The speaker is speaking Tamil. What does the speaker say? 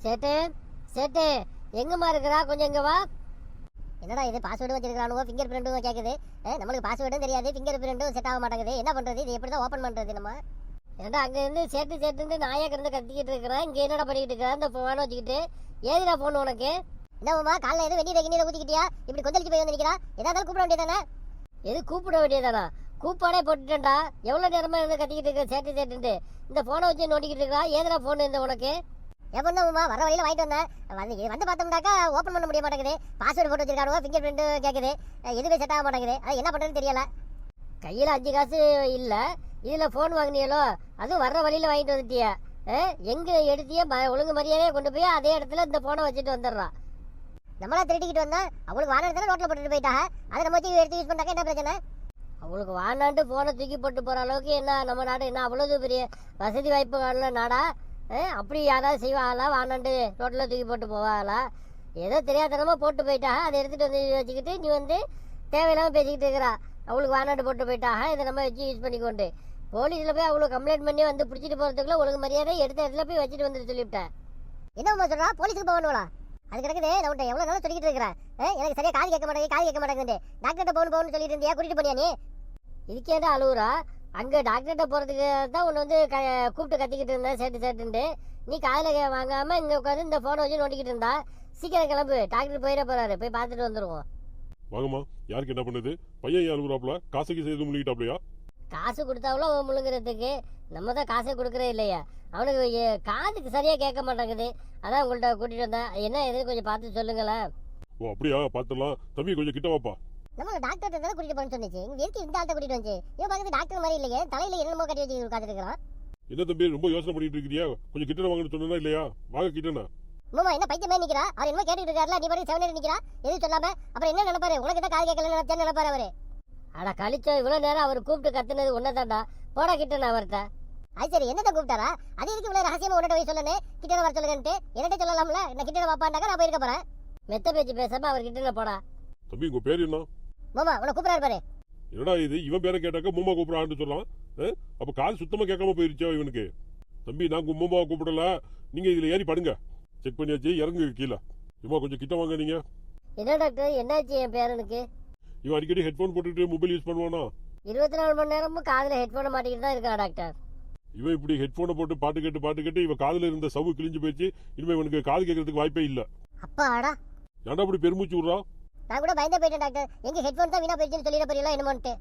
சேட்டு சேட்டு எங்கம்மா இருக்கிறா? கொஞ்சம் எங்க வா. என்னடா இது பாஸ்வேர்டு வச்சிருக்கானுவோ, ஃபிங்கர் பிரிண்டும் கேட்குது. நம்மளுக்கு பாஸ்வேர்டும் தெரியாது, ஃபிங்கர் பிரிண்டும் செட் ஆக மாட்டேங்குது. என்ன பண்றது? இது எப்படி தான் ஓப்பன் பண்றது நம்ம? என்னடா அங்க இருந்து சேட்டு சேட்டுன்னு நாயாக இருந்து கத்திக்கிட்டு இருக்கிறேன். இங்க என்னடா பண்ணிக்கிட்டு இருக்கிற? இந்த போன வச்சுக்கிட்டு ஏதுடா போன் உனக்கு? என்னம்மா காலைல எதுவும் வெந்நீரை ஊற்றிக்கிட்டியா? இப்படி கொந்தளிச்சு போய் வந்திருக்கிறா? ஏதாவது கூப்பிட வேண்டியதானே? எது கூப்பிட வேண்டியதானா? கூப்பாடே போட்டுட்டேன்டா. எவ்வளவு நேரமா இருந்து கத்திக்கிட்டு இருக்க சேட்டு சேட்டுன்ட்டு இந்த போனை வச்சு நோண்டிக்கிட்டு இருக்கா? ஏதுடா போன் இந்த உனக்கு? எப்படின்னா வர வழியில் வாங்கிட்டு வந்தேன். வந்து பார்த்தோம்னாக்கா ஓப்பன் பண்ண முடிய மாட்டேங்குது. பாஸ்வேர்டு போட்டு வச்சிருக்கானுவோ, ஃபிங்கர் பிரிண்ட் கேட்குது. எதுவுமே செட் ஆக மாட்டேங்குது. அது என்ன பண்ணுறதுன்னு தெரியல. கையில் 5 காசு இல்லை. இதில் ஃபோன் வாங்கினியலோ? அதுவும் வர்ற வழியில் வாங்கிட்டு வந்துட்டியா? எங்கே எடுத்தியே ஒழுங்கு மரியாதையே கொண்டு போய் அதே இடத்துல இந்த ஃபோனை வச்சுட்டு வந்துடுறான். நம்மளா திருட்டிக்கிட்டு வந்தா அவளுக்கு வாங்கினதுல ரோட்டில் போட்டுட்டு போயிட்டாங்க. அதை நம்ம வச்சு எடுத்து யூஸ் பண்ணாக்க என்ன பிரச்சனை? அவளுக்கு வாண்டான்ட்டு ஃபோனை தூக்கி போட்டு போகிற அளவுக்கு என்ன நம்ம நாடு என்ன அவ்வளோ பெரிய வசதி வாய்ப்பு காணல நாடா? அப்படி யாராவது செய்வாங்களா? வாண்டாண்டு ரோட்டில் தூக்கி போட்டு போவாங்களா? ஏதோ தெரியாதனமாக போட்டு போயிட்டாங்க. அதை எடுத்துகிட்டு வந்து வச்சுக்கிட்டு நீ வந்து தேவையில்லாமல் பேசிக்கிட்டு இருக்கிறா. அவளுக்கு வாண்டாண்டு போட்டு போயிட்டாங்க, இதை நம்ம வச்சு யூஸ் பண்ணிக்கொண்டு போலீஸில் போய் அவ்வளோ கம்ப்ளைண்ட் பண்ணி வந்து பிடிச்சிட்டு போகிறதுக்குள்ள ஒழுங்கு மரியாதை எடுத்த இடத்துல போய் வச்சுட்டு வந்துட்டு சொல்லிவிட்டேன். என்னம்மா சொல்கிறா? போலீஸுக்கு போகணுங்களா? அது கிடக்குது. நான் எவ்வளோ நாளும் சொல்லிக்கிட்டு இருக்கிறேன். எனக்கு சரியாக காது கேட்க மாட்டேங்குது. டாக்டர்கிட்ட போகணும்னு சொல்லிட்டு இருந்தியா? கூட்டிகிட்டு போனியா நீ? இதுக்கேண்டா அழுவுறா? அங்கே டாக்டர்கிட்ட போகிறதுக்கு தான் உன்னை வந்து கூப்பிட்டு கத்திக்கிட்டு இருந்தேன் சேட்டு சேட்டுன்ட்டு. நீ காதில் வாங்காமல் இங்கே உட்காந்து இந்த ஃபோனை வச்சு நோண்டிக்கிட்டு இருந்தா. சீக்கிரம் கிளம்பு, டாக்டர் போயிட போகிறாரு. போய் பார்த்துட்டு வந்துடுவோம். வாங்கம்மா. யாருக்கு என்ன பண்ணுது? பையன் அழுகுறாப்ல? காசுக்கு செய்து முழுகிட்டாப்லையா? காசு கொடுத்தாவளோ அவன் முழுங்குறதுக்கு. நம்ம தான் காசே கொடுக்குறே இல்லையா? அவனுக்கு காதுக்கு சரியாக கேட்க மாட்டேங்குது. அதான் உங்கள்கிட்ட கூட்டிகிட்டு வந்தேன். என்ன எதுன்னு கொஞ்சம் பார்த்து சொல்லுங்களேன். ஓ அப்படியா? பார்த்துடலாம். தம்பி கொஞ்சம் கிட்ட வாப்பா. நம்ம டாக்டர் தான் கூட்டிட்டு போன்னு சொன்னிச்சு. இங்க எதுக்கு இந்த ஆள்கிட்ட கூட்டிட்டு வந்து? இவன் பார்க்கறது டாக்டர் மாதிரி இல்லையே. தலையில என்னமோ கட்டி வச்சு உட்காந்துட்டு இருக்கிறான். என்ன தம்பி ரொம்ப யோசனை பண்ணிட்டு இருக்கிறியா? கொஞ்சம் கிட்ட வாங்கன்னு சொன்னா இல்லையா? வாங்க கிட்டனா. மாமா என்ன பைத்தியமே நிக்கிறா? அவர் என்னமோ கேட்டுட்டு இருக்காருல, நீ பாட்டு செவனேறி நிக்கிறா. எதுவும் சொல்லாம அப்புறம் என்ன நினைப்பாரு? உனக்கு தான் காது கேட்கல நினைப்பாரு அவரு. அட கழிச்சோ, இவ்வளவு நேரம் அவர் கூப்பிட்டு கத்துனது ஒன்னதாண்டா. போடா கிட்டனா அவர்கிட்ட. அது சரி, என்னதான் கூப்பிட்டாரா? அது எதுக்கு இவ்வளவு ரகசியமா உன்கிட்ட போய் சொல்லணும்? கிட்ட வர சொல்லுங்கன்ட்டு என்கிட்ட சொல்லலாம்ல. நான் கிட்ட வாப்பாண்டாக்கா நான் போயிருக்க போறேன். மெத்த பேச்சு பேசாம அவர் கிட்ட போடா. தம்பி உங்க பேர் என்ன? மாமா உன்னை கூப்பிடாரு பாரு. என்னடா இது? இவன் பேரை கேட்டாக்க மூமா கூப்பிடான்னு சொல்லலாம். அப்ப காது சுத்தமா கேட்காம போயிருச்சா இவனுக்கு? தம்பி நான் மூமாவை கூப்பிடல. நீங்க இதுல ஏறி படுங்க. செக் பண்ணியாச்சு, இறங்கு கீழே. இம்மா கொஞ்சம் கிட்ட வாங்க. நீங்க என்ன டாக்டர்? என்னாச்சு என் பேரனுக்கு? இவன் அடிக்கடி ஹெட்போன் போட்டுட்டு மொபைல் யூஸ் பண்ணுவானா? 24 மணி நேரமும் காதுல ஹெட்போனை மாட்டிக்கிட்டு தான் இருக்கா டாக்டர். இவன் இப்படி ஹெட்போனை போட்டு பாட்டு கேட்டு இவன் காதுல இருந்த சவு கிழிஞ்சு போயிடுச்சு. இனிமே இவனுக்கு காது கேட்கறதுக்கு வாய்ப்பே இல்ல. அப்பாடா, ஏன்டா இப்படி பெருமூச்சு விடுறா? நான் கூட பயந்தே போயிட்டேன் டாக்டர். எங்க ஹெட்போன் தான் வீணா போயிடுச்சுன்னு சொல்லிட போறீங்களா என்னமோன்ட்டு.